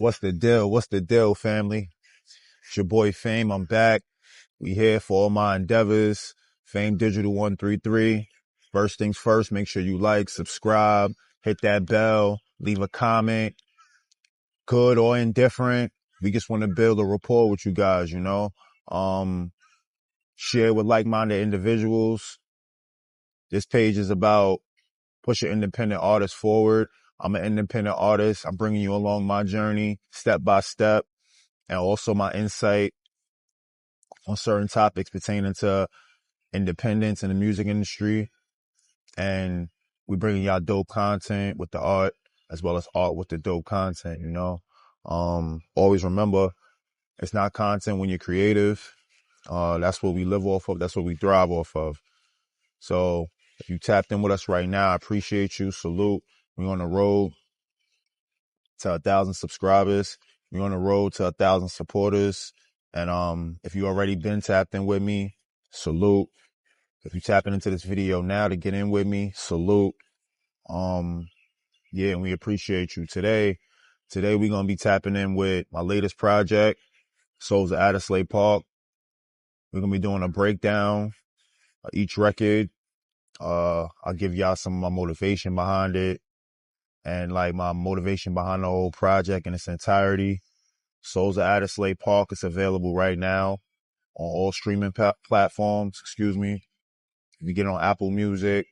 What's the deal? What's the deal, family? It's your boy Fame. I'm back. We here for all my endeavors. Fame Digital 133. First things first, make sure you like, subscribe, hit that bell, leave a comment, good or indifferent. We just want to build a rapport with you guys, you know. Share with like-minded individuals. This page is about pushing independent artists forward. I'm an independent artist. I'm bringing you along my journey step by step, and also my insight on certain topics pertaining to independence in the music industry. And we bringing y'all dope content with the art as well as art with the dope content, you know. Always remember, it's not content when you're creative. That's what we live off of. That's what we thrive off of. So if you tapped in with us right now, I appreciate you. Salute. We're on the road to 1,000 subscribers. We're on the road to 1,000 supporters. And if you already been tapped in with me, salute. If you tapping into this video now to get in with me, salute. Yeah, and we appreciate you. Today we're gonna be tapping in with my latest project, Souls of Addisleigh Park. We're gonna be doing a breakdown of each record. I'll give y'all some of my motivation behind it, and like my motivation behind the whole project in its entirety. Souls of Addisleigh Park is available right now on all streaming platforms. Excuse me. You get on Apple Music,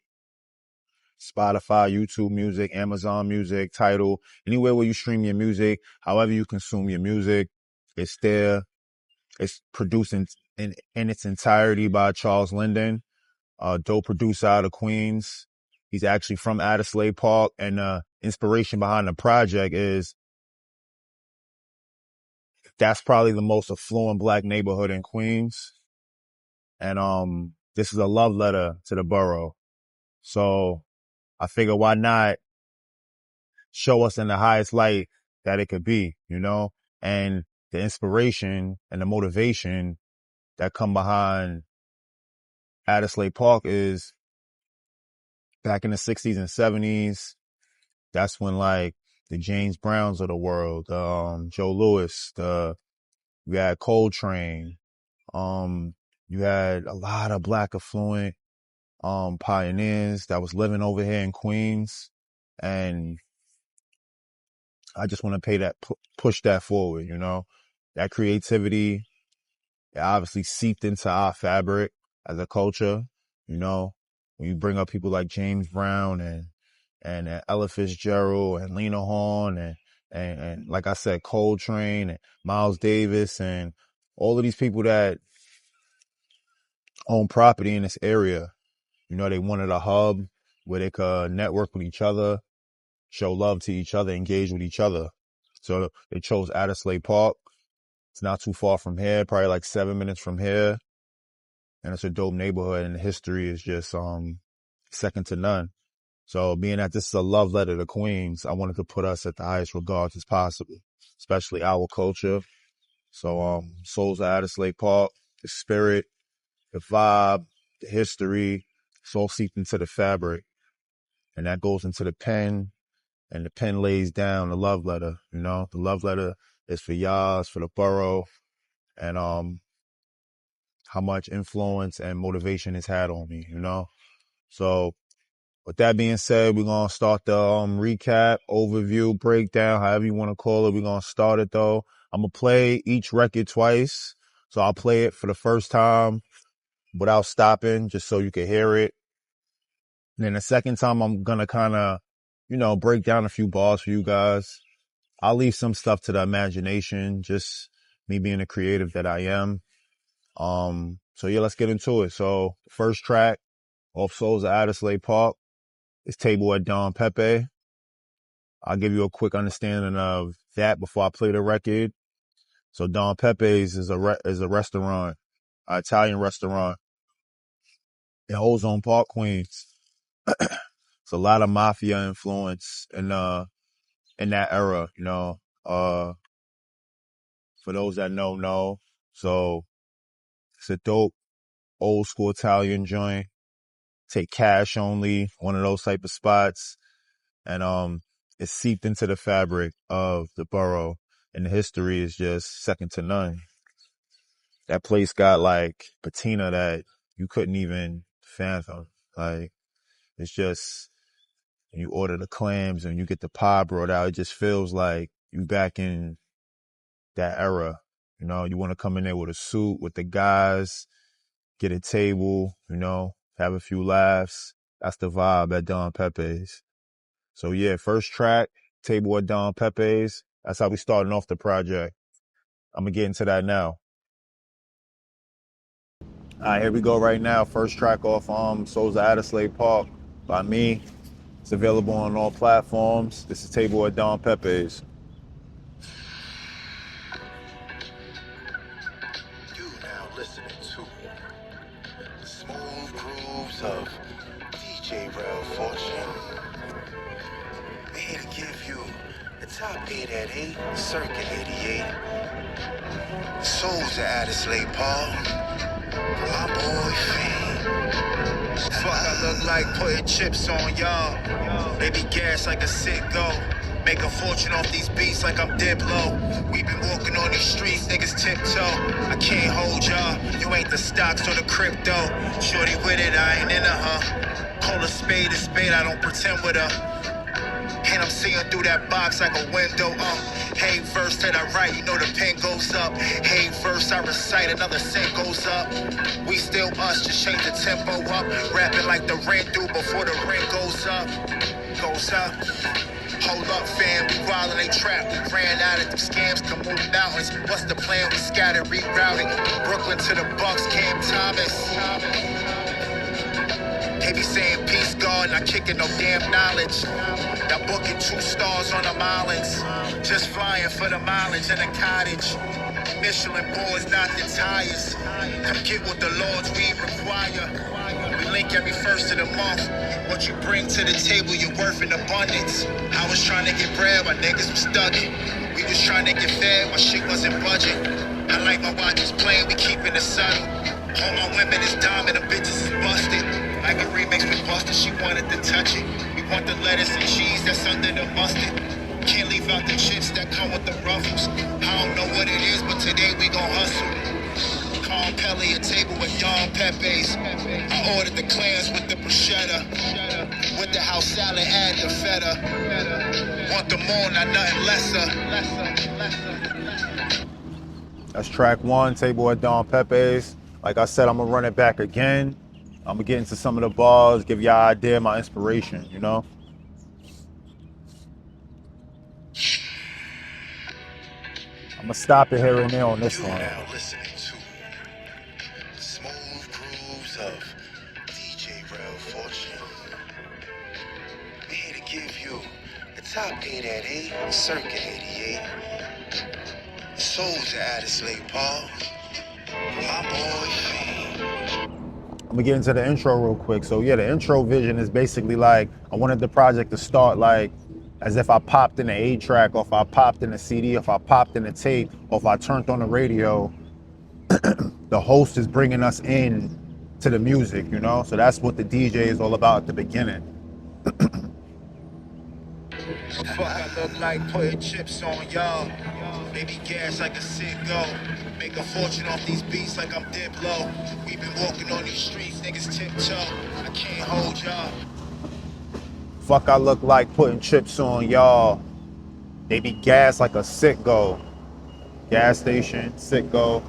Spotify, YouTube Music, Amazon Music, Tidal, anywhere where you stream your music, however you consume your music, it's there. It's produced in its entirety by Charles Linden, dope producer out of Queens. He's actually from Addisleigh Park, and inspiration behind the project is that's probably the most affluent black neighborhood in Queens. And this is a love letter to the borough. So I figure why not show us in the highest light that it could be, you know? And the inspiration and the motivation that come behind Addisleigh Park is back in the 60s and 70s. That's when like the James Browns of the world, Joe Louis, you had Coltrane, you had a lot of black affluent pioneers that was living over here in Queens. And I just want to push that forward, you know. That creativity, it obviously seeped into our fabric as a culture, you know. When you bring up people like James Brown and Ella Fitzgerald and Lena Horne and like I said, Coltrane and Miles Davis and all of these people that own property in this area, you know, they wanted a hub where they could network with each other, show love to each other, engage with each other. So they chose Addisleigh Park. It's not too far from here, probably like 7 minutes from here. And it's a dope neighborhood, and the history is just second to none. So being that this is a love letter to Queens, I wanted to put us at the highest regards as possible, especially our culture. So Souls of Addisleigh Park, the spirit, the vibe, the history, it's all seeped into the fabric. And that goes into the pen, and the pen lays down the love letter, you know. The love letter is for y'all, it's for the borough, and how much influence and motivation it's had on me, you know. So with that being said, we're going to start the recap, overview, breakdown, however you want to call it. We're going to start it though. I'm going to play each record twice. So I'll play it for the first time without stopping, just so you can hear it. And then the second time, I'm going to kind of, you know, break down a few bars for you guys. I'll leave some stuff to the imagination, just me being the creative that I am. So yeah, let's get into it. So the first track off Souls of Addisleigh Park is Table at Don Pepe. I'll give you a quick understanding of that before I play the record. So Don Pepe's is a restaurant, an Italian restaurant in Ozone Park, Queens. It's a lot of mafia influence in that era, you know. For those that know. So it's a dope old school Italian joint. Take cash only, one of those type of spots. And it's seeped into the fabric of the borough. and the history is just second to none. That place got like patina that you couldn't even fathom. Like, it's just, when you order the clams and you get the pie brought out, it just feels like you back in that era. You know, you want to come in there with a suit with the guys, get a table, you know, have a few laughs. That's the vibe at Don Pepe's. So yeah, first track, table at Don Pepe's. That's how we starting off the project. I'm gonna get into that now. All right, here we go right now. First track off Souls of Addisleigh Park by me. It's available on all platforms. This is Table at Don Pepe's. You now listening to the smooth grooves of DJ Real Fortune. We're here to give you the top 8 at 8, Circuit 88. Souls of Addisleigh Park. My boy Fiend. Fuck, I look like putting chips on y'all. Baby gas like a sicko. Make a fortune off these beats like I'm Diplo. We been walking on these streets, niggas tiptoe. I can't hold y'all. You ain't the stocks or the crypto. Shorty with it, I ain't into her. Call a spade, I don't pretend with her. And I'm seeing through that box like a window. Hey, verse that I write, you know the pen goes up. Hey, verse I recite, another cent goes up. We still us, just change the tempo up. Rapping like the rent due before the rent goes up. Goes up. Hold up, fam, we wildin', they trap. We ran out of them scams, come move mountains. What's the plan? We scattered, rerouting. Brooklyn to the Bucks, Cam Thomas. They be saying peace, God, not kicking no damn knowledge. Y'all booking 2 stars on the islands. Just flying for the mileage in a cottage. Michelin boards, not the tires. Come get what the Lord's we require. We link every first of the month. What you bring to the table, you're worth in abundance. I was trying to get bread, my niggas was stuck. We was trying to get fed, my shit wasn't budget. I like my watches playing, we keeping it subtle. All my women is diamond, the bitches is busted. Like a remix with Buster, she wanted to touch it. We want the lettuce and cheese that's under the mustard. Can't leave out the chips that come with the ruffles. I don't know what it is, but today we gon' hustle. Calm Pelly, a table with Don Pepe's. I ordered the clams with the bruschetta. With the house salad, add the feta. Want them more, not nothing lesser. That's track 1, Table at Don Pepe's. Like I said, I'm gonna run it back again. I'm gonna get into some of the bars, give y'all an idea of my inspiration, you know? I'm gonna stop it here and there on this one. Now listening to the smooth grooves of DJ Real Fortune. We're here to give you the top 8 at 8, Circuit 88. Souls of Addisleigh Park. My boy Fiend. I'm gonna get into the intro real quick. So yeah, the intro vision is basically like, I wanted the project to start like as if I popped in an 8-track, or if I popped in a CD, if I popped in a tape, or if I turned on the radio. The host is bringing us in to the music, you know? So that's what the DJ is all about at the beginning. Fuck, I look like putting chips on y'all. Baby gas like a sicko. Make a fortune off these beats like I'm Diplo. We been walking on these streets, niggas tiptoe. I can't hold y'all. Fuck, I look like putting chips on y'all. They be gas like a sicko. Gas station, sicko.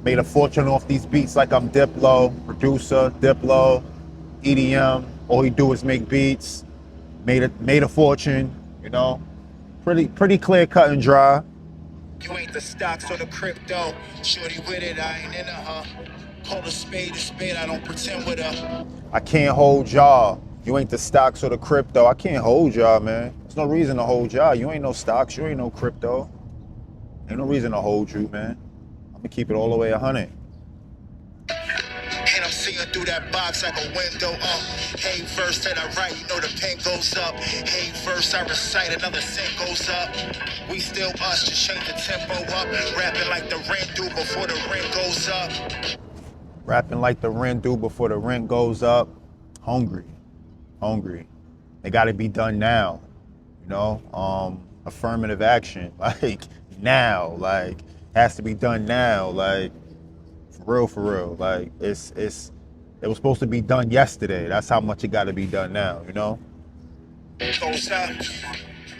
Made a fortune off these beats like I'm Diplo. Producer, Diplo, EDM. All he do is make beats. Made a fortune, you know? Pretty clear cut and dry. You ain't the stocks or the crypto. Shorty with it, I ain't into her. Call a spade, I don't pretend with her. I can't hold y'all. You ain't the stocks or the crypto. I can't hold y'all, man. There's no reason to hold y'all. You ain't no stocks, you ain't no crypto. Ain't no reason to hold you, man. I'm gonna keep it all the way 100. And I'm seeing through that box like a window. Hey, verse that I write, you know the pen goes up. Hey, verse I recite, another cent goes up. We still us, just change the tempo up. Rapping like the rent due before the rent goes up. Rapping like the rent due before the rent goes up. Hungry. It gotta be done now. you know, affirmative action, like now, like has to be done now, like for real, like it was supposed to be done yesterday. That's how much it got to be done now, you know. Goes up.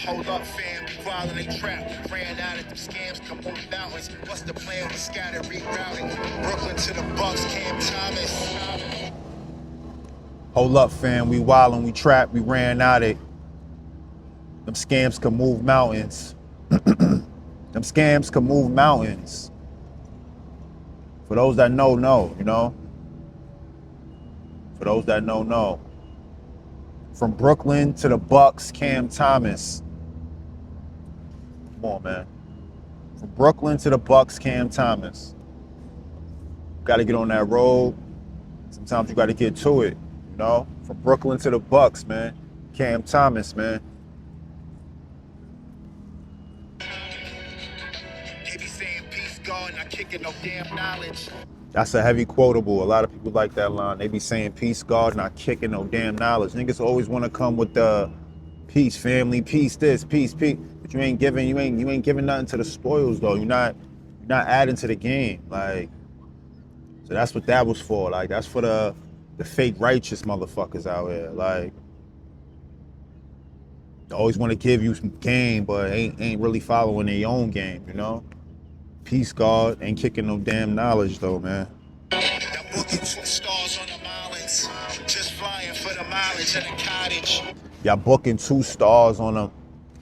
Hold up, fam. We wild in a trap. Ran out of them scams. Come on, mountains. What's the plan? We scattered, rerouting. Brooklyn to the Bucks. Cam Thomas. Hold up, fam. We wild and we trapped. We ran out it. Them scams can move mountains. Them scams can move mountains. For those that know, you know. For those that know. From Brooklyn to the Bucks, Cam Thomas. Come on, man. From Brooklyn to the Bucks, Cam Thomas. Got to get on that road. Sometimes you got to get to it, you know. From Brooklyn to the Bucks, man. Cam Thomas, man. They be saying peace, God, not kicking no damn knowledge. That's a heavy quotable. A lot of people like that line. They be saying peace, God, not kicking no damn knowledge. Niggas always want to come with the peace, family, peace, this, peace. But you ain't giving nothing to the spoils though. You're not adding to the game. Like, so that's what that was for. Like, that's for the fake righteous motherfuckers out here. Like, they always want to give you some game, but ain't really following their own game, you know? Peace, God, ain't kicking no damn knowledge though, man. Y'all booking 2 stars on the islands. Just flying for the mileage in a cottage. Y'all booking 2 stars on them.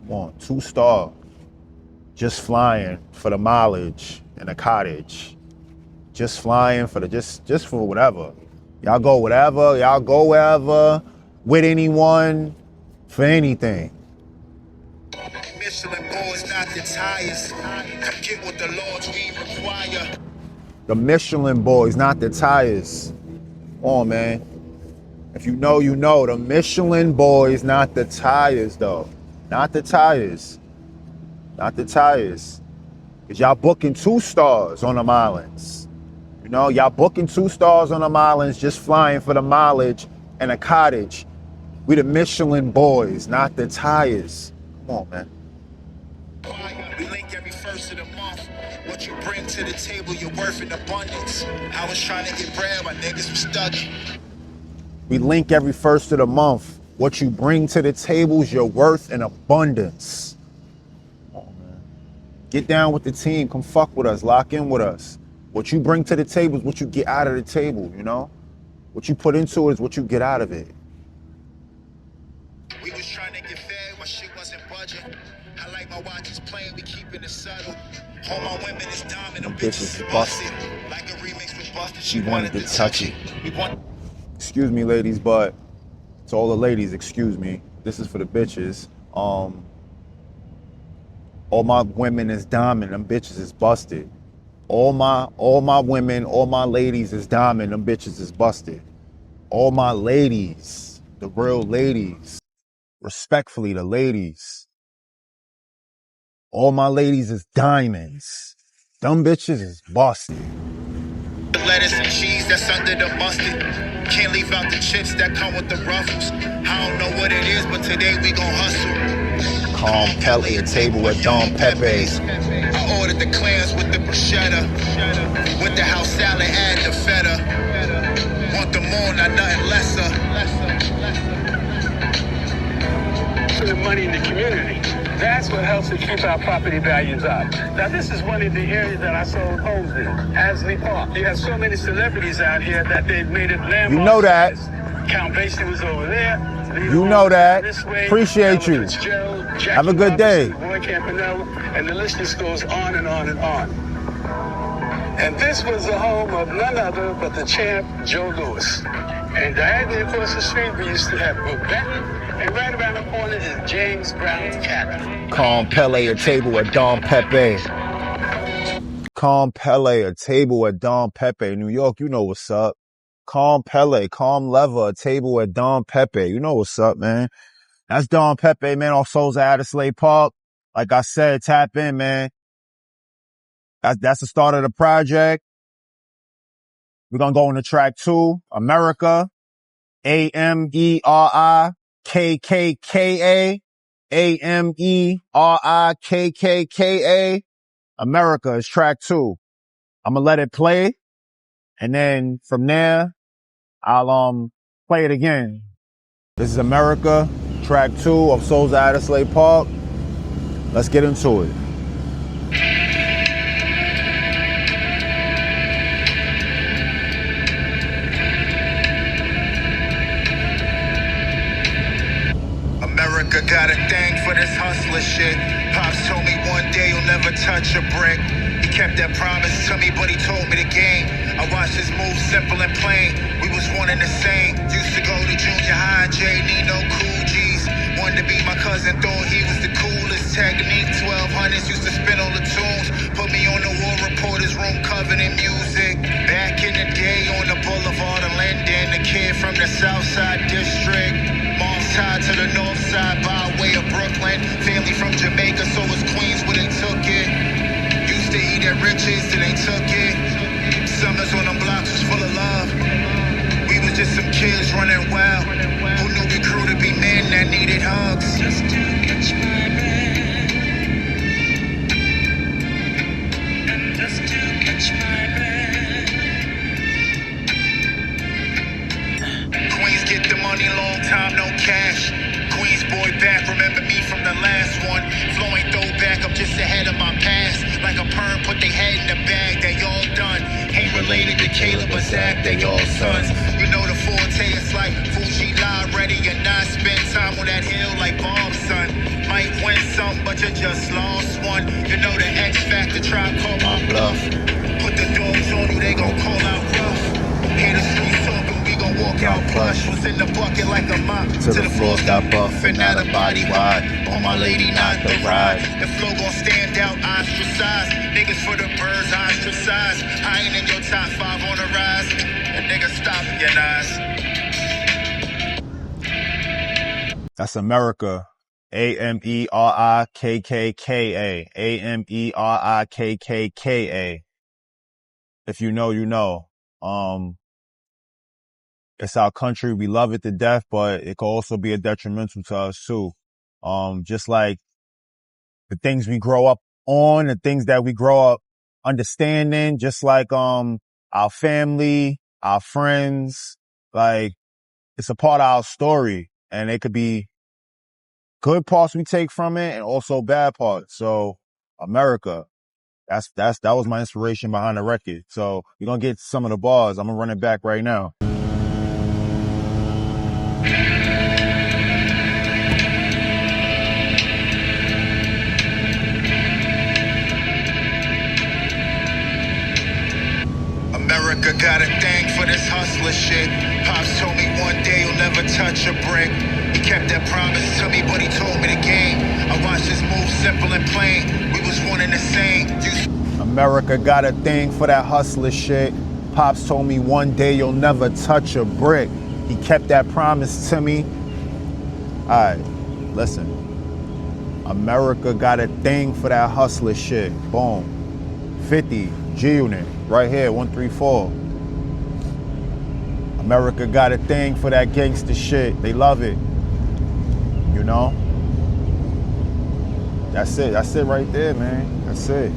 Come on, 2 star. Just flying for the mileage in a cottage. Just flying for the just for whatever. Y'all go whatever. Y'all go wherever with anyone for anything. Michelin boys, not the tires. Come get what the Lord's we require. The Michelin boys, not the tires. Come on, man. If you know, you know. The Michelin boys, not the tires, though. Not the tires. Not the tires. Because y'all booking 2 stars on them islands. You know, y'all booking 2 stars on them islands, just flying for the mileage and a cottage. We the Michelin boys, not the tires. Come on, man. We link every first of the month. What you bring to the table, you're worth in abundance. I was trying to get bread, my niggas was stuck. We link every first of the month. What you bring to the table is your worth in abundance. Come on, man. Get down with the team. Come fuck with us. Lock in with us. What you bring to the table is what you get out of the table, you know? What you put into it is what you get out of it. We was trying to get fed, my shit wasn't budging. I like my watches playing, we keeping it subtle. All my women is diamond, them bitches is busted. Like a remix with Busted, she wanted to touch it. Excuse me, ladies, but to all the ladies, excuse me. This is for the bitches. All my women is diamond, them bitches is busted. All my women, all my ladies is diamond, them bitches is busted. All my ladies, the real ladies, respectfully, the ladies. All my ladies is diamonds. Them bitches is busted. The lettuce and cheese that's under the mustard. Can't leave out the chips that come with the ruffles. I don't know what it is, but today we gon' hustle. Calm Pele, a table at Don Pepe's. I ordered the clams with the bruschetta. With the house salad and the feta. Want them more, not nothing lesser. For the money in the community. That's what helps to keep our property values up. Now, this is one of the areas that I sold homes in, Addisleigh Park. You have so many celebrities out here that they've made it landmark. You know that. Count Basie was over there. You know that. Appreciate you. Have a good day. Roy Campanella, and the list just goes on and on and on. And this was the home of none other but the champ, Joe Louis. And diagonally across the street, we used to have Brooke Benton, and right around the corner is James Brown's cabin. Calm Pele, a table at Don Pepe. Calm Pele, a table at Don Pepe. New York, you know what's up. Calm Pele, Calm Lever, a table at Don Pepe. You know what's up, man. That's Don Pepe, man, off Souls of Addisleigh Park. Like I said, tap in, man. That's the start of the project. We're going to go into track 2, America, AMERIKKKA. Amerikka. America is track 2. I'm gonna let it play, and then from there, I'll play it again. This is America, track 2 of Souls of Addisleigh Park. Let's get into it. America got a thing for this hustler shit. Pops told me one day you'll never touch a brick. He kept that promise to me, but he told me the game. I watched his moves simple and plain. We was one and the same. Used to go to junior high, J, Nino, cool G's. Wanted to be my cousin, thought he was the coolest. Technique 1200s, used to spin all the tunes. Put me on the war reporter's room, covered in music. Back in the day on the boulevard of Linden, the kid from the Southside District. Mom's tied to the north side by way of Brooklyn. Family from Jamaica, so was Queens where they took it. Used to eat at Rich's, then they took it. Summers on them blocks was full of love. We was just some kids running wild. Who knew the crew to be men that needed hugs? Just to catch my breath. Just to catch my breath. Queens get the money, long time, no cash. Queens boy back, remember me from the last one. Flowing throwback, I'm just ahead of my past. Like a perm, put they head in the bag, they all done. Ain't related to Caleb or Zach, they all sons. You know the forte, it's like Fuji lie ready or not. Spend time on that hill like Bob's son. Might win some, but you just lost one. You know the X Factor, try call my bluff. Put the dogs on you, they gon' call out rough. Hear the streets talking, we gon' walk out plush. Was in the bucket like a mop, till the floors got buff and now the body wide. On my lady, not the ride. The flow gon' stand out, ostracized. Niggas for the birds, ostracized. I ain't in your top 5 on the rise. A nigga stop your eyes. That's America. Amerikka. Amerikka. If you know, you know. It's our country. We love it to death, but it could also be a detrimental to us too. Just like the things we grow up on, the things that we grow up understanding, just like, our family, our friends, like it's a part of our story, and it could be good parts we take from it and also bad parts. So America, that was my inspiration behind the record. So you're going to get some of the bars. I'm going to run it back right now. America got a thing for this hustler shit. Pops told me one day you'll never touch a brick. He kept that promise to me, but he told me the game. I watched his moves simple and plain. We was one and the same. America got a thing for that hustler shit. Pops told me one day you'll never touch a brick. He kept that promise to me. Alright, listen. America got a thing for that hustler shit. Boom. 50, G-Unit, right here, 134. America got a thing for that gangster shit. They love it. You know? That's it right there, man. That's it.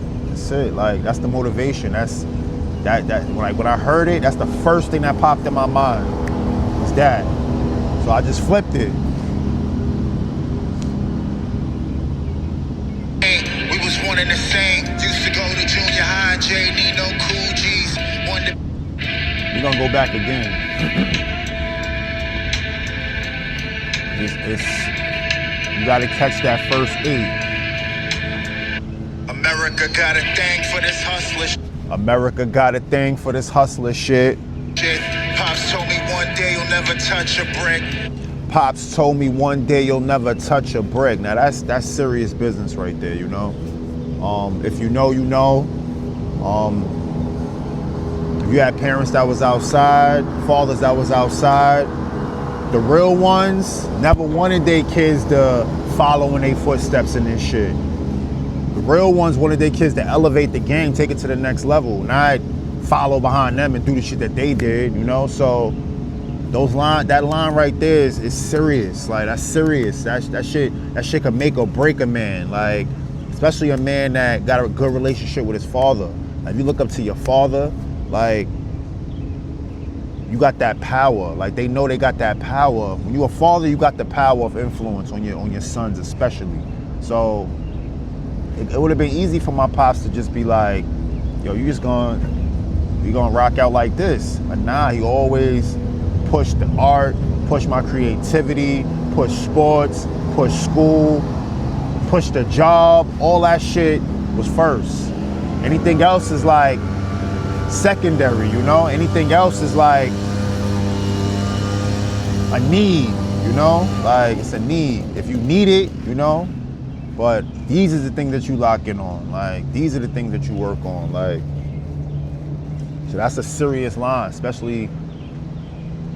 Like, that's the motivation. That's when I heard it, that's the first thing that popped in my mind. It's that. So I just flipped it. We was one and the same. Used to go to junior high, J, Nino, cool G's. We're gonna go back again. You gotta catch that first 8. America got a thing for this hustler shit. America got a thing for this hustler shit. Pops told me one day you'll never touch a brick. Pops told me one day you'll never touch a brick. Now that's serious business right there, you know? If you know, you know. If you had parents that was outside, fathers that was outside, the real ones never wanted their kids to follow in their footsteps in this shit. The real ones wanted their kids to elevate the game, take it to the next level, not follow behind them and do the shit that they did, you know? So that line right there is serious. Like, that's serious. That shit could make or break a man. Like, especially a man that got a good relationship with his father. Like, if you look up to your father, like, you got that power. Like, they know they got that power. When you're a father, you got the power of influence on your sons especially. So it would have been easy for my pops to just be like, yo, you gonna rock out like this. But nah, he always pushed the art, pushed my creativity, pushed sports, pushed school, pushed the job. All that shit was first. Anything else is like secondary, you know? Anything else is like a need, you know? Like, it's a need. If you need it, you know? But these are the things that you lock in on. Like, these are the things that you work on. Like, so that's a serious line, especially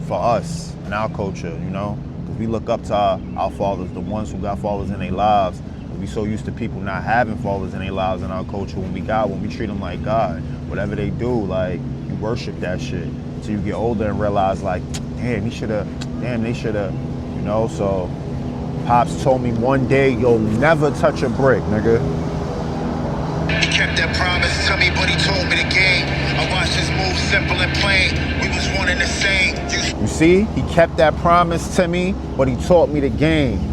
for us in our culture, you know? Because we look up to our fathers, the ones who got fathers in their lives. We so used to people not having fathers in their lives in our culture. When we treat them like God, whatever they do, like, you worship that shit. So you get older and realize, like, damn, they should've, you know? So Pops told me one day, you'll never touch a brick, nigga. He kept that promise to me, but he told me the game. I watched his moves simple and plain. We was one and the same. You see, he kept that promise to me, but he taught me the game.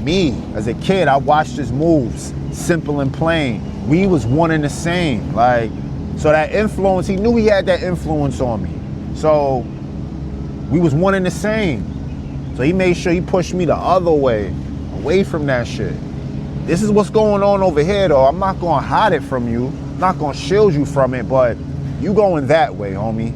Me, as a kid, I watched his moves, simple and plain. We was one and the same. Like, so that influence, he knew he had that influence on me. So we was one and the same. So he made sure he pushed me the other way, away from that shit. This is what's going on over here, though. I'm not gonna hide it from you. I'm not gonna shield you from it, but you going that way, homie.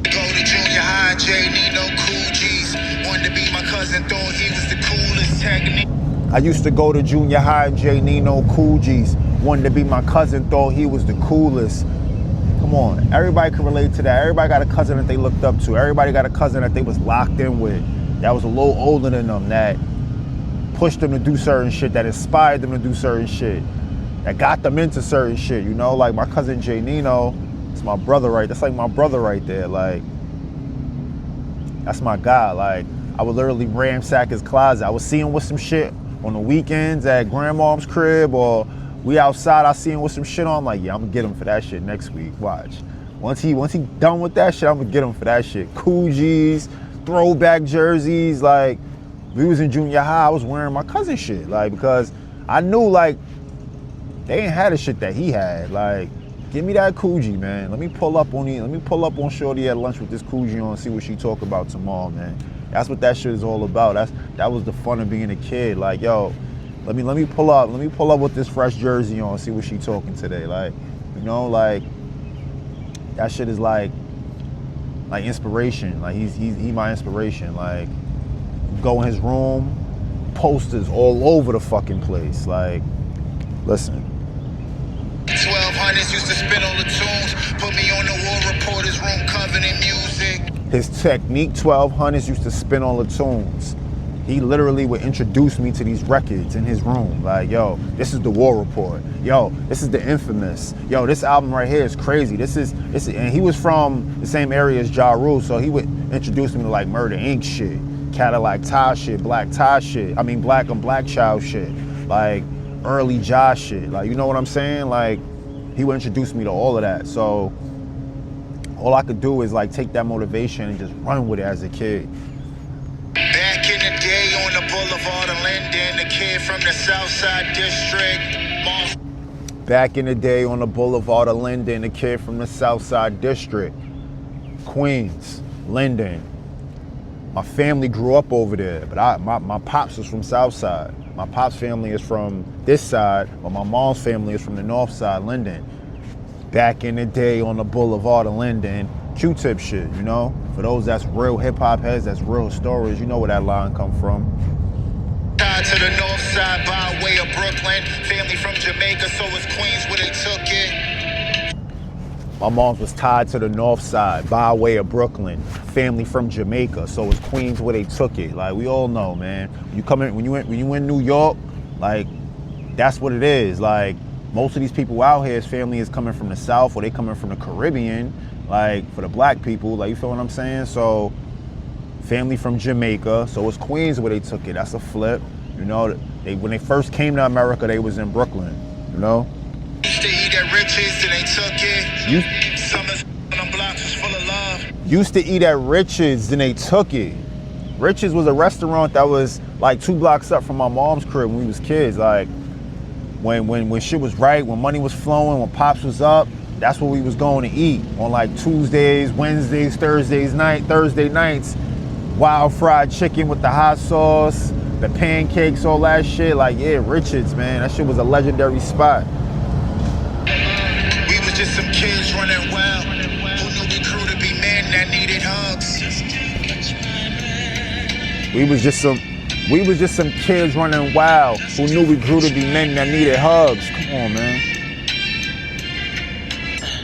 Go to junior high, J, need no cool G's. Wanted to be my cousin, thought he was the coolest technique. I used to go to junior high, J, Nino Coogie's. Wanted to be my cousin, thought he was the coolest. Come on, everybody can relate to that. Everybody got a cousin that they looked up to. Everybody got a cousin that they was locked in with, that was a little older than them, that pushed them to do certain shit, that inspired them to do certain shit, that got them into certain shit, you know? Like, my cousin J Nino, it's my brother that's like my brother right there. Like, that's my guy. Like, I would literally ransack his closet. I would see him with some shit on the weekends at grandmom's crib, or we outside, I see him with some shit on. I'm like, yeah, I'm gonna get him for that shit next week. Watch. Once he done with that shit, I'm gonna get him for that shit. Coogie's, throwback jerseys. Like, we was in junior high, I was wearing my cousin shit. Like, because I knew, like, they ain't had the shit that he had. Like, give me that Coogee, man. Let me pull up on Shorty at lunch with this Coogee on and see what she talk about tomorrow, man. That's what that shit is all about. That was the fun of being a kid. Like, yo, let me pull up with this fresh jersey on and see what she talking today. Like, you know, like, that shit is like inspiration. Like, he my inspiration. Like, go in his room, posters all over the fucking place. Like, listen. 1200s used to spin on the tunes, put me on the war reporter's room covered in music. His technique 1200s used to spin on the tunes. He literally would introduce me to these records in his room. Like, yo, this is the War Report. Yo, this is the Infamous. Yo, this album right here is crazy. This is, and he was from the same area as Ja Rule, so he would introduce me to, like, Murder Inc. shit, Cadillac Tie shit, Black Tie shit. I mean, Black on Black Child shit. Like, early Ja shit. Like, you know what I'm saying? Like, he would introduce me to all of that. So all I could do is, like, take that motivation and just run with it as a kid. Back in the day on the boulevard of Linden, the kid from the Southside District. Back in the day on the boulevard of Linden, the kid from the Southside District. Queens, Linden. My family grew up over there, but my pops was from Southside. My pops' family is from this side, but my mom's family is from the north side, Linden. Back in the day on the boulevard of Linden, Q-tip shit, you know? For those that's real hip-hop heads, that's real stories, you know where that line come from. Tied to the north side by way of Brooklyn. Family from Jamaica, so it's Queens where they took it. My mom was tied to the north side by way of Brooklyn. Family from Jamaica, so it's Queens where they took it. Like, we all know, man. When you in New York, like, that's what it is. Like, most of these people out here, his family is coming from the South or they coming from the Caribbean, like for the black people, like you feel what I'm saying? So family from Jamaica, so it's Queens where they took it. That's a flip, you know. When they first came to America, they was in Brooklyn, you know. Used to eat at Rich's and they took it. Summers on blocks was full of love. Used to eat at Rich's, then they took it. Rich's was a restaurant that was like 2 blocks up from my mom's crib when we was kids. Like when shit was right, when money was flowing, when pops was up, that's where we was going to eat on like Tuesdays, Wednesdays, Thursday nights. Wild fried chicken with the hot sauce, the pancakes, all that shit. Like, yeah, Richards, man. That shit was a legendary spot. We was just some kids running wild who knew we grew to be men that needed hugs. We was just some kids running wild who knew we grew to be men that needed hugs. Come on, man.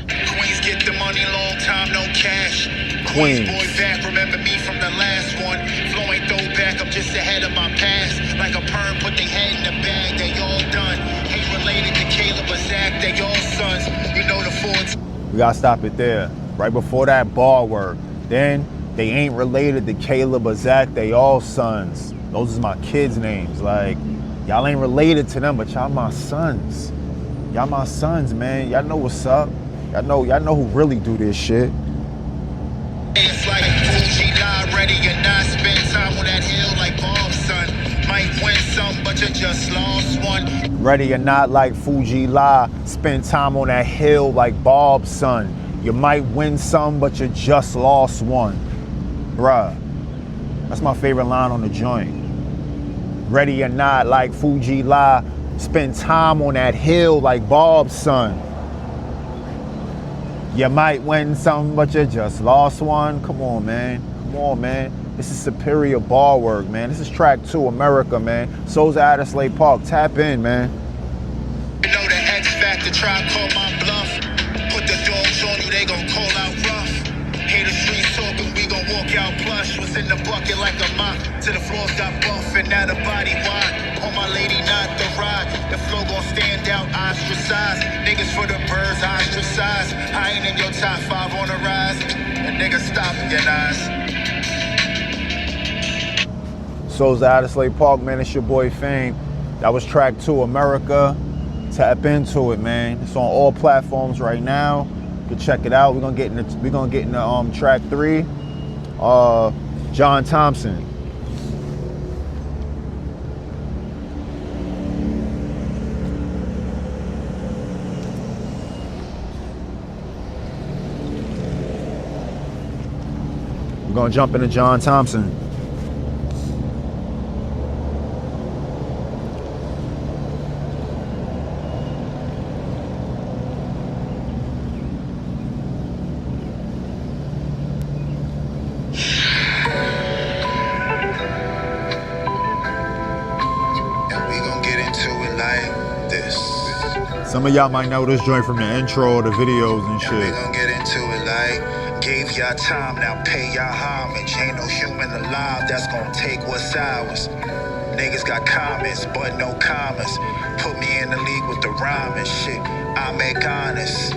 Queens get the money, long time, no cash. Queens. Boy back, remember me from the last one. Flow ain't throw back, I'm just ahead of my past. Like a perm, put their head in the bag, they all done. Ain't related to Caleb or Zach, they all sons. You know the Fords. We gotta stop it there. Right before that, bar work. Then, they ain't related to Caleb or Zach, they all sons. Those is my kids' names. Like, y'all ain't related to them, but y'all my sons. Y'all my sons, man. Y'all know what's up. Y'all know who really do this shit. It's like Fuji lie, ready or not, spend time on that hill like Bob's son. Might win some, but you just lost one. Ready or not, like Fuji lie, spend time on that hill like Bob's son. You might win some, but you just lost one. Bruh, that's my favorite line on the joint. Ready or not, like Fuji lie, spend time on that hill like Bob's son. You might win some, but you just lost one. Come on, man. Come on, man. This is superior bar work, man. This is track 2, America, man. Souls of Addisleigh Park. Tap in, man. You know the X Factor, try to call my bluff. Put the dogs on you, they gon' call out rough. Hear the streets talking, we gon' walk out plush. Was in the bucket like a mop, till the floors got buff and now the body wide. On my lady, not the ride. The flow gon' stand out, ostracized. Niggas for the birds, ostracized. I ain't in your top 5 on the rise. And niggas stop your eyes. Souls of Addisleigh Park, man. It's your boy Fame. That was track 2, America. Tap into it, man. It's on all platforms right now. You can check it out. We're gonna get into track 3. John Thompson. We're gonna jump into John Thompson. Some of y'all might know this joint from the intro, the videos and shit. We gon' get into it like, gave y'all time, now pay y'all homage. Ain't no human alive that's gon' take what's ours. Niggas got comments, but no commas. Put me in the league with the rhyme and shit. I make honest.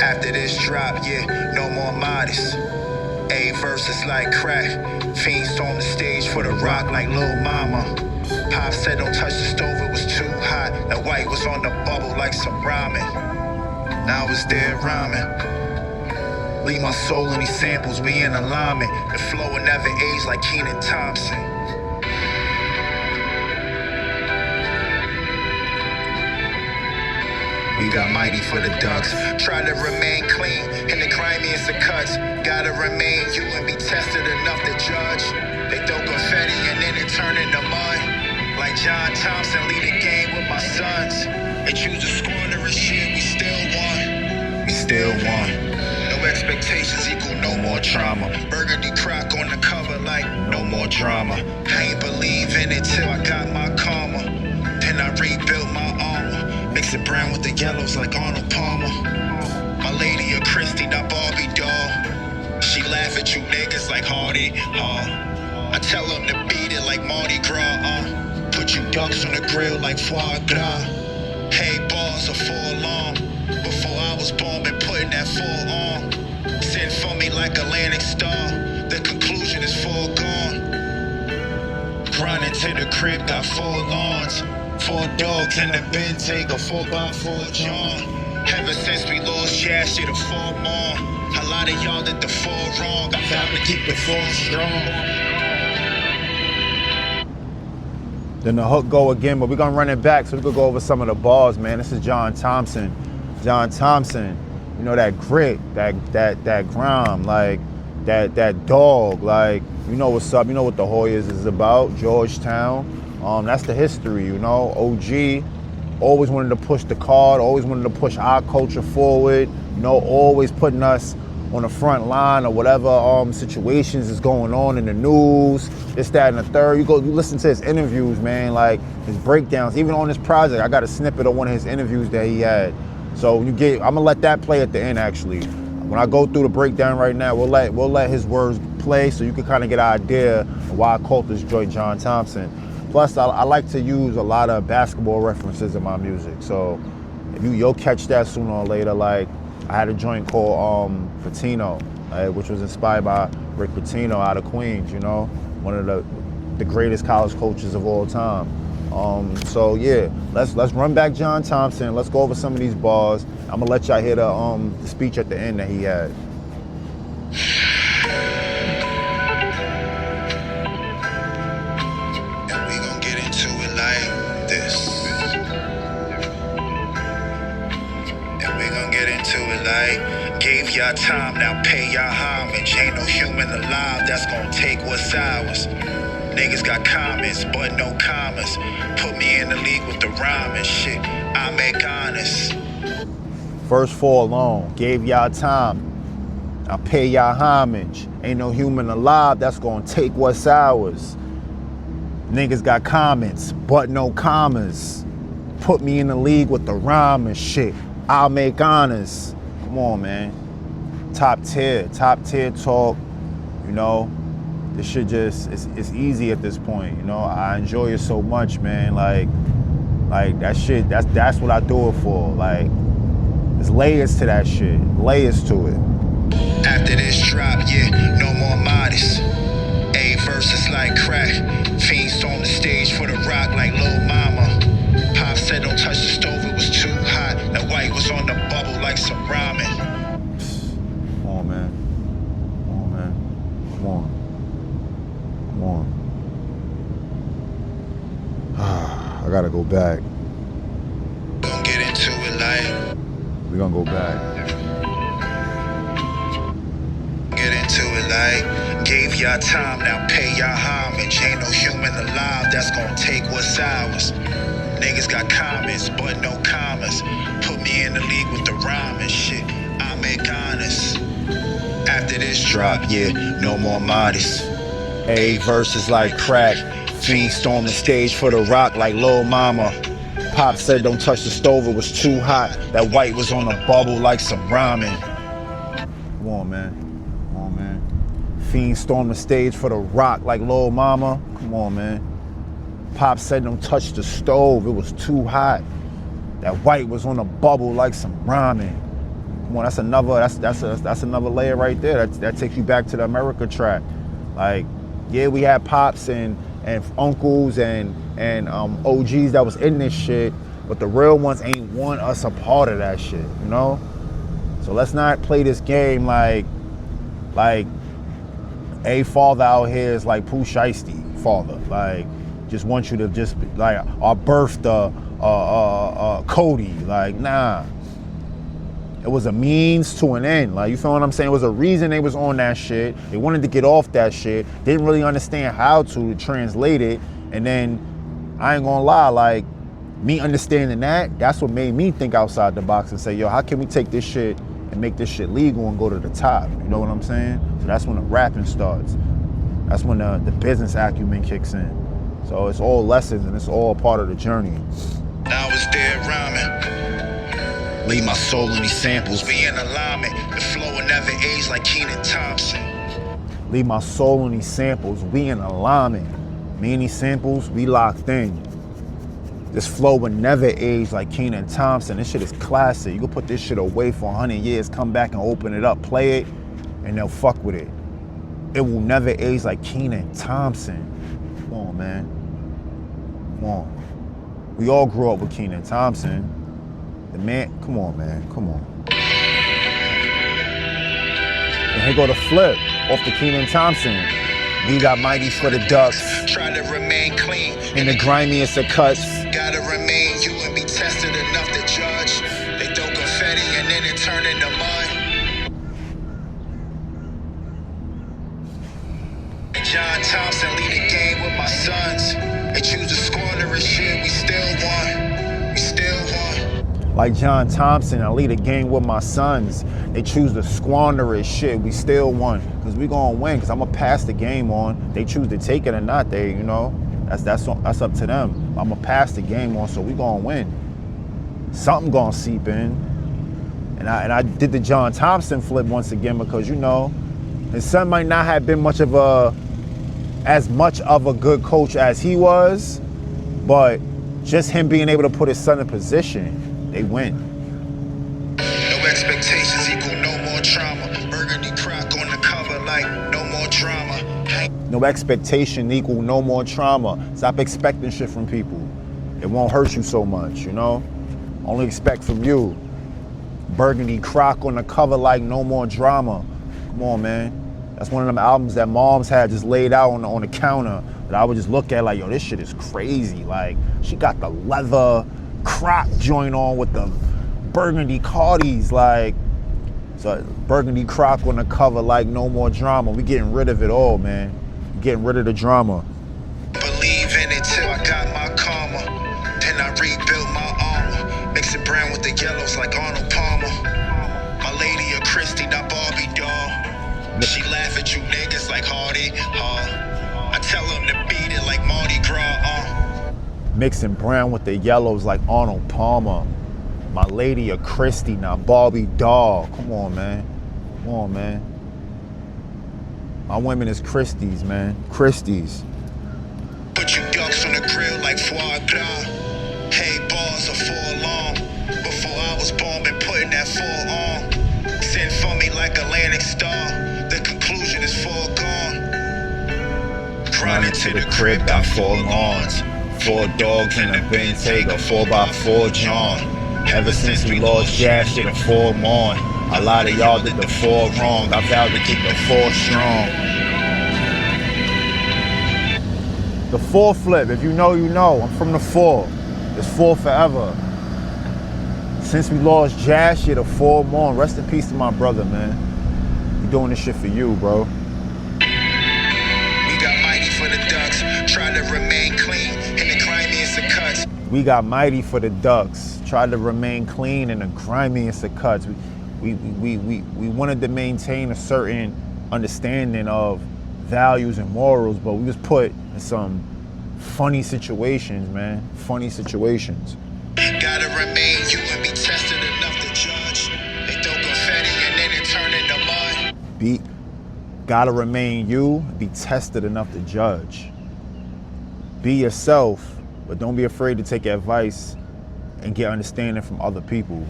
After this drop, yeah, no more modest. A verse is like crack. Fiends storm the stage for the rock like Lil Mama. Pop said don't touch the stove, it was too hot. The white was on the bubble like some ramen. Now I was there rhyming. Leave my soul in these samples, we in alignment. The flow will never age like Kenan Thompson. We got mighty for the ducks. Try to remain clean in the grimiest of cuts. Gotta remain you and be tested enough to judge. They throw confetti and then it turn into mud. Like John Thompson, lead the game with my sons. They choose to squander shit, we still won. We still won. No expectations equal no more trauma. Burgundy crock on the cover like no more drama. I ain't believe in it till I got my karma. Then I rebuilt my armor. Mix it brown with the yellows like Arnold Palmer. My lady a Christie, not Barbie doll. She laugh at you niggas like Hardy, I tell them to beat it like Mardi Gras, Put you ducks on the grill like foie gras. Hey, bars are full long. Before I was born, been putting that full on. like Atlantic Star. The conclusion is foregone. Running to the crib, got 4 lawns. 4 dogs in the bin, take a 4x4 John. Ever since we lost Chad, shit a 4 more. A lot of y'all did the 4 wrong. I'm down to keep the 4 strong. Then the hook go again, but we're gonna run it back so we could go over some of the bars, man. This is John Thompson. John Thompson, you know, that grit, that grime, like that dog, like, you know what's up, you know what the Hoyas is about, Georgetown. That's the history, you know. OG always wanted to push the card, always wanted to push our culture forward, you know, always putting us on the front line or whatever situations is going on in the news, this, that, and the third. You listen to his interviews, man, like his breakdowns. Even on this project, I got a snippet of one of his interviews that he had. So I'm gonna let that play at the end. Actually, when I go through the breakdown right now, we'll let his words play so you can kind of get an idea of why I call this joint John Thompson. Plus, I like to use a lot of basketball references in my music. So if you'll catch that sooner or later. Like, I had a joint called Pitino, which was inspired by Rick Pitino out of Queens, you know, one of the greatest college coaches of all time. So yeah, let's run back John Thompson. Let's go over some of these bars. I'm gonna let y'all hear the speech at the end that he had. And we gonna get into it like this. And we gonna get into it like, gave y'all time, now pay y'all homage. Ain't no human alive that's gonna take what's ours. Niggas got comments, but no commas. Put me in the league with the rhyme and shit. I make honest. First 4 alone, gave y'all time, I'll pay y'all homage. Ain't no human alive that's gonna take what's ours. Niggas got comments, but no commas. Put me in the league with the rhyme and shit. I'll make honest. Come on, man. Top tier talk, you know. This shit just, it's easy at this point, you know. I enjoy it so much, man. Like that shit, that's what I do it for. Like, there's layers to that shit, layers to it. After this drop, yeah, no more modest. A verses like crack. Fiends on the stage for the rock like Lil Mama. Pop said don't touch the stove, it was too hot. That white was on the bubble like some ramen. Come on, man. Come on, man. Come on. Come on. I gotta go back. Gonna get into it like. We're gonna go back. Get into it like, gave y'all time, now pay y'all homage. Ain't no human alive that's gonna take what's ours. Niggas got comments, but no commas. Put me in the league with the rhyme and shit. I make honest. After this drop, yeah, no more modest. A verses like crack. Fiends storm the stage for the rock like Lil Mama. Pop said don't touch the stove, it was too hot. That white was on the bubble like some ramen. Come on, man. Come on, man. Fiends storm the stage for the rock like Lil Mama. Come on, man. Pop said don't touch the stove, it was too hot. That white was on a bubble like some ramen. Come on, that's another layer right there. That takes you back to the America track. Like, yeah, we had pops and uncles and OGs that was in this shit, but the real ones ain't want us a part of that shit, you know? So let's not play this game like a father out here is like Pooh Shiesty father. Like, just want you to just be, like, our birthed Cody. Like, nah. It was a means to an end. Like, you feel what I'm saying? It was a reason they was on that shit. They wanted to get off that shit. Didn't really understand how to translate it. And then, I ain't gonna lie, like, me understanding that's what made me think outside the box and say, yo, how can we take this shit and make this shit legal and go to the top? You know what I'm saying? So that's when the rapping starts. That's when the business acumen kicks in. So it's all lessons and it's all part of the journey. Now it's there rhyming. Leave my soul in these samples. Be in alignment. The flow will never age like Kenan Thompson. Leave my soul in these samples. We in alignment. Me and these samples, we locked in. This flow would never age like Kenan Thompson. This shit is classic. You can put this shit away for 100 years, come back and open it up, play it. and they'll fuck with it. It will never age like Kenan Thompson. Come on, man. Come on. We all grew up with Kenan Thompson. The man, come on, man, come on. And here go the flip off the Kenan Thompson. We got mighty for the ducks. Try to remain clean In the grimiest of cuts. Gotta remain you and be tested enough to judge. They throw confetti and then it turn into mud. John Thompson lead the game with my sons. They choose to squander his shit. We still won. We still won. Like John Thompson, I lead a game with my sons. They choose to squander his shit. We still won. Because we gonna win. Because I'm gonna pass the game on. They choose to take it or not. They, you know, that's up to them. I'm gonna pass the game on, so we gonna win. Something gonna seep in. And I did the John Thompson flip once again because, you know, his son might not have been as much of a good coach as he was, but just him being able to put his son in position, they win. No expectations equal no more trauma. Burgundy crack on the cover like no more drama. No expectation equal no more trauma. Stop expecting shit from people. It won't hurt you so much, you know? Only expect from you. Burgundy crock on the cover like no more drama. Come on, man. That's one of them albums that moms had just laid out on the counter that I would just look at like, yo, this shit is crazy. Like, she got the leather croc joint on with the burgundy Cardis, like, so burgundy croc on the cover like no more drama. We getting rid of it all, man. Getting rid of the drama. Believe in it till I got my karma. Then I rebuilt my armor. Mix it brown with the yellows like Arnold Palmer. My lady a Christie, not Barbie doll. She laugh at you niggas like Hardy, I tell them to beat it like Mardi Gras, Mixing brown with the yellows like Arnold Palmer. My lady a Christie, not Barbie doll. Come on, man. Come on, man. My women is Christies, man. Christies. Put you ducks on the grill like foie gras. Hey, bars are full long. Before I was born, been putting that full on. Send for me like Atlantic Star. The conclusion is foregone. Running to the crib, got 4 lawns. 4 dogs and a Bentayga, 4x4 John. Ever since we lost Jazz, shit a 4 on. A lot of y'all did the 4 wrong. I vowed to keep the 4 strong. The 4 flip, if you know, you know. I'm from the 4. It's 4 forever. Since we lost Jazz, shit a 4 on. Rest in peace to my brother, man. We doing this shit for you, bro. We got mighty for the ducks. Try to remain clean in the grimiest of cuts. We got mighty for the ducks. Tried to remain clean in the grimiest of cuts. We wanted to maintain a certain understanding of values and morals, but we was put in some funny situations, man. Funny situations. Gotta remain you and be tested enough to judge. They throw confetti and then it turn into mud. Gotta remain you, be tested enough to judge. Be yourself, but don't be afraid to take advice and get understanding from other people.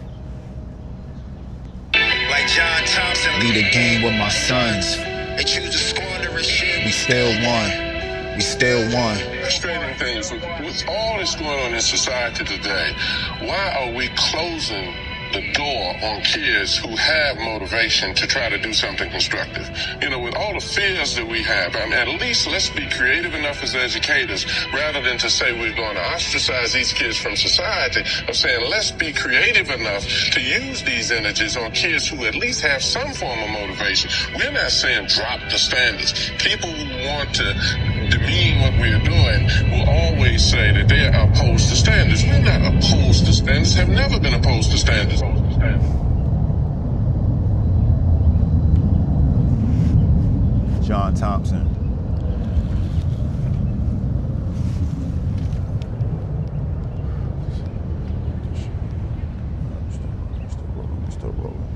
Like John Thompson, lead a game with my sons. They choose to squander his shit. We still won. We still won. Frustrating things with all that's going on in society today. Why are we closing the door on kids who have motivation to try to do something constructive? You know, with all the fears that we have, I mean, at least let's be creative enough as educators, rather than to say we're going to ostracize these kids from society, of saying let's be creative enough to use these energies on kids who at least have some form of motivation. We're not saying drop the standards. People who want to demean what we're doing will always say that they're opposed to standards. We're not opposed to standards, have never been opposed to standards. John Thompson. Still rolling.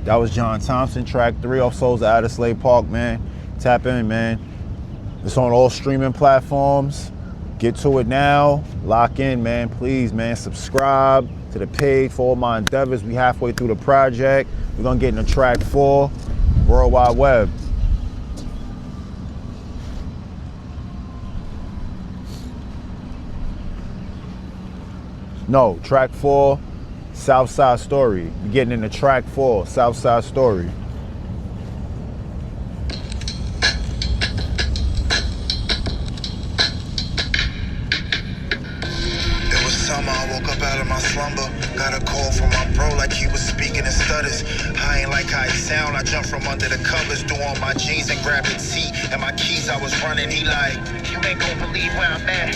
That was John Thompson, track 3 off Souls of Addisleigh Park, man. Tap in, man. It's on all streaming platforms. Get Get to it now. Lock in, man. Please, man. Subscribe to the page for all my endeavors. We halfway through the project. We're gonna get into track 4, World Wide Web. No, track 4, Southside Story. We're getting into track 4, Southside Story. I woke up out of my slumber, got a call from my bro like he was speaking in stutters. I ain't like how he sound, I jumped from under the covers, threw on my jeans and grabbed the tea and my keys. I was running, he like, you ain't gonna believe where I'm at,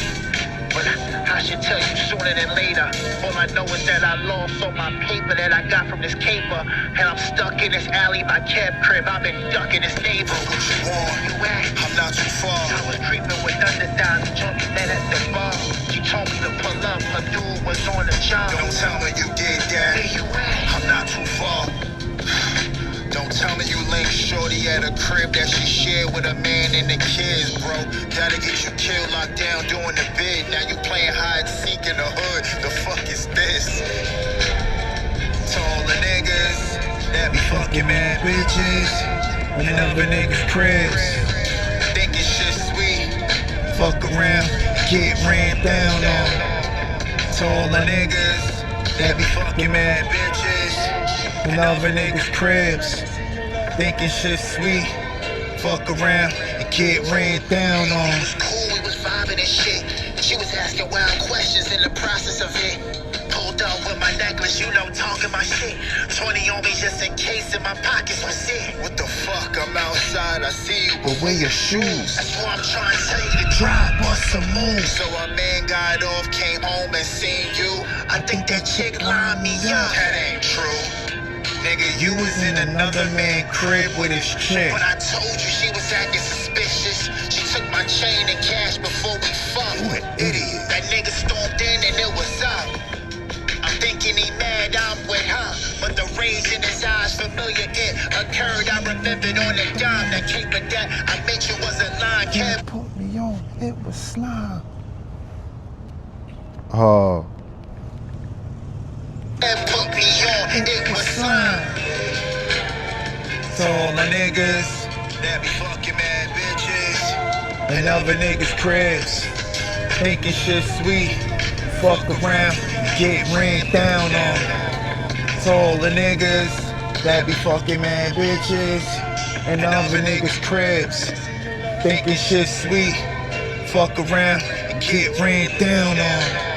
but I should tell you sooner than later. All I know is that I lost all my paper that I got from this caper, and I'm stuck in this alley by cab crib. I've been ducking this neighbor. What you want? You at? I'm not too far. I was creeping with underdog, junkie met at the bar. She told me to pull up, her dude was on the job. Don't tell me you did that. Where you at? I'm not too far. Don't tell me you linked shorty at a crib that she shared with a man and the kids, bro. Gotta get you killed, locked down, doing the bid. Now you playing hide and seek in the hood. The fuck is this? To all the niggas that be fucking mad bitches and other niggas' cribs, thinking shit sweet. Fuck around, get ran down on. To all the niggas that be fucking mad bitches and other niggas' cribs, thinking shit sweet. Fuck around and get ran down on. It was cool, we was vibing and shit. She was asking wild questions in the process of it. Pulled up with my necklace, you know, talking my shit. 20 on me just in case in my pockets was it. What the fuck, I'm outside, I see you, but where your shoes? That's why I'm trying to tell you to drive, bust some moves. So a man got off, came home and seen you. I think that chick lined me up. That ain't true. Nigga, you was in another man's crib with his chick. But I told you she was acting suspicious. She took my chain and cash before we fucked. You an idiot. That nigga stormed in and it was up. I'm thinking he mad I'm with her, but the rage in his eyes familiar. It occurred, I remembered on the dime. That came with that, I mentioned was a line. Can't put me on, it was slime. Oh. And put me on, it was slime. So all the niggas that be fucking mad bitches and other niggas' cribs, thinking shit sweet. Fuck around, get ran down on. So all the niggas that be fucking mad bitches and other niggas' cribs, thinking shit sweet. Fuck around and get ran down on.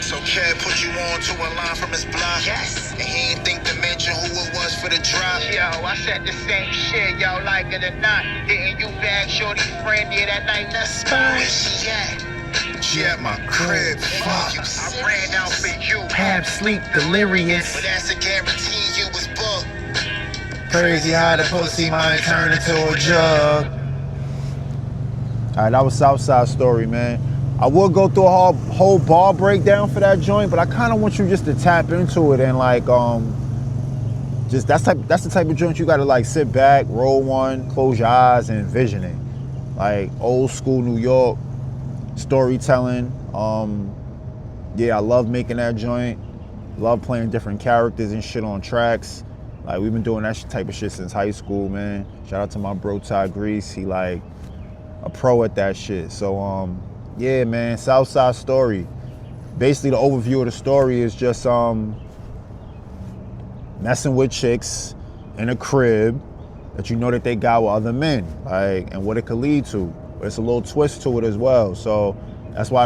So Cat put you on to a line from his block. Yes. And he ain't think to mention who it was for the drop. Yo, I said the same shit, yo, like it or not. Didn't you bag shorty friend here that night in the spot? Where she at? She at my crib. Fuck you. I ran out for you. Half sleep, delirious. But that's a guarantee you was booked. Crazy how the pussy might turn into a jug. Alright, that was Southside Story, man. I will go through a whole bar breakdown for that joint, but I kind of want you just to tap into it and like, just that's the type of joint you gotta like sit back, roll one, close your eyes, and envision it. Like old school New York storytelling. Yeah, I love making that joint. Love playing different characters and shit on tracks. Like we've been doing that type of shit since high school, man. Shout out to my bro Ty Grease. He like a pro at that shit. So yeah, man, Southside Story. Basically, the overview of the story is just messing with chicks in a crib that you know that they got with other men, like, and what it could lead to. But it's a little twist to it as well. So that's why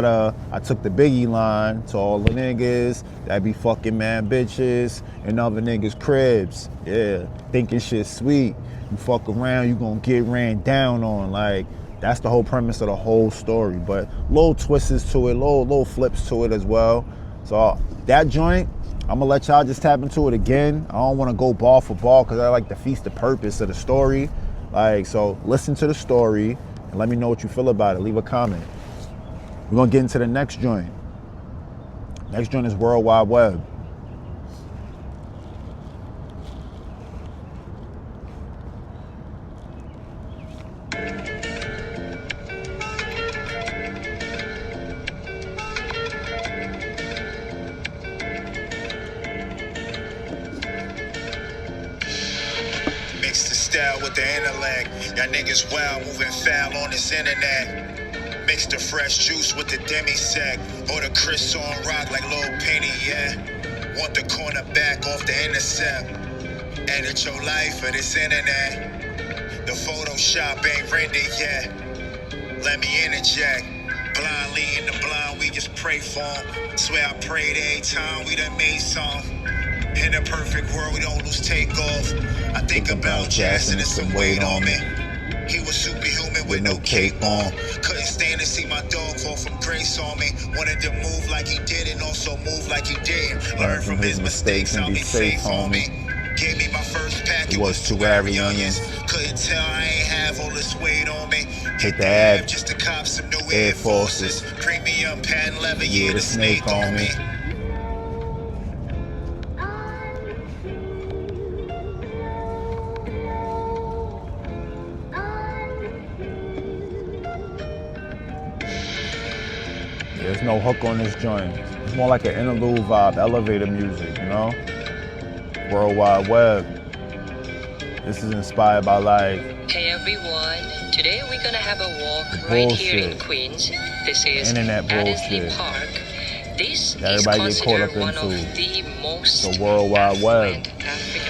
I took the Biggie line to all the niggas that be fucking mad bitches in other niggas' cribs. Yeah, thinking shit sweet. You fuck around, you gonna get ran down on. Like, that's the whole premise of the whole story, but little twists to it, little flips to it as well. So that joint, I'm gonna let y'all just tap into it again. I don't want to go ball for ball because I like to feast the purpose of the story. Like, so listen to the story and let me know what you feel about it. Leave a comment. We're gonna get into the next joint. Next joint is World Wide Web. Mix the style with the intellect. Y'all niggas wild, moving foul on this internet. Mix the fresh juice with the demi-sec. Or the Chris on rock like Lil Penny, yeah. Want the corner back off the intercept. Edit your life for this internet. The Photoshop ain't rendered yet. Let me interject. Blindly in the blind, we just pray for 'em. Swear I prayed every time we done made some. In a perfect world, we don't lose takeoff. I think about Jackson and some weight on me. He was superhuman with no cape on. Couldn't stand to see my dog fall from grace on me. Wanted to move like he did and also move like he did. Learn from his mistakes and be safe, homie. Gave me my first pack, it was 2 Airy onions. Couldn't tell I ain't have all this weight on me. Hit the ab just to cop some new Air Forces. Premium patent leather, yeah, the snake on me. There's no hook on this joint. It's more like an interlude vibe, elevator music, you know? World Wide Web. This is inspired by like... Hey everyone, today we're gonna have a walk right here in Queens. This is internet Addisleigh bullshit. Park. This Everybody is get caught considered up one of into the most the World Wide Web.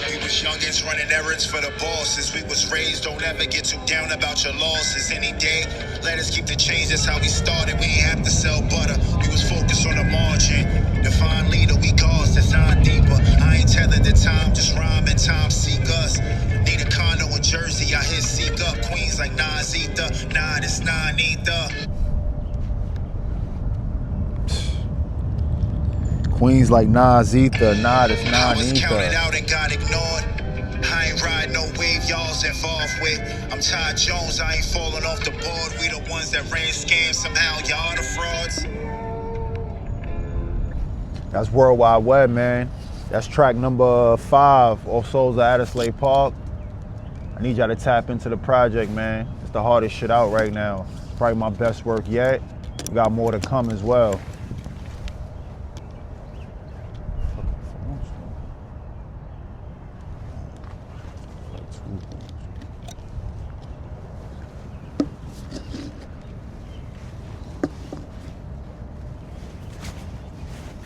We was youngins running errands for the bosses. We was raised, don't ever get too down about your losses. Any day, let us keep the change, that's how we started. We ain't have to sell butter, we was focused on the margin. Define leader, we gods, design deeper. I ain't tethered the time, just rhyme and time seek us. Need a condo in Jersey, I hit seek up. Queens like Nas Ether, nah, this nine either. Queens like Nas Ether, nah, that's I not was counted Ether. out and got ignored. I ain't ride no wave y'all's involved with. I'm Todd Jones, I ain't falling off the board. We the ones that ran scams, somehow y'all the frauds. That's World Wide Web, man. That's track number 5 off Souls of Addisleigh Park. I need y'all to tap into the project, man. It's the hardest shit out right now. It's probably my best work yet. We got more to come as well.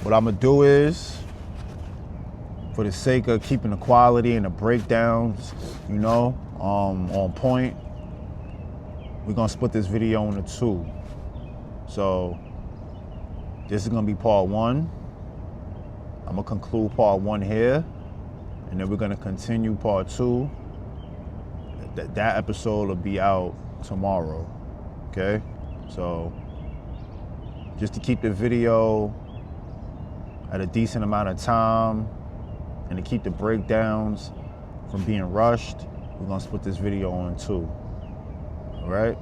What I'm gonna do is, for the sake of keeping the quality and the breakdowns, you know, on point, we're gonna split this video into 2. So this is gonna be part 1. I'm gonna conclude part 1 here, and then we're gonna continue part 2. That episode will be out tomorrow, okay? So just to keep the video at a decent amount of time and to keep the breakdowns from being rushed, we're gonna split this video in 2, all right?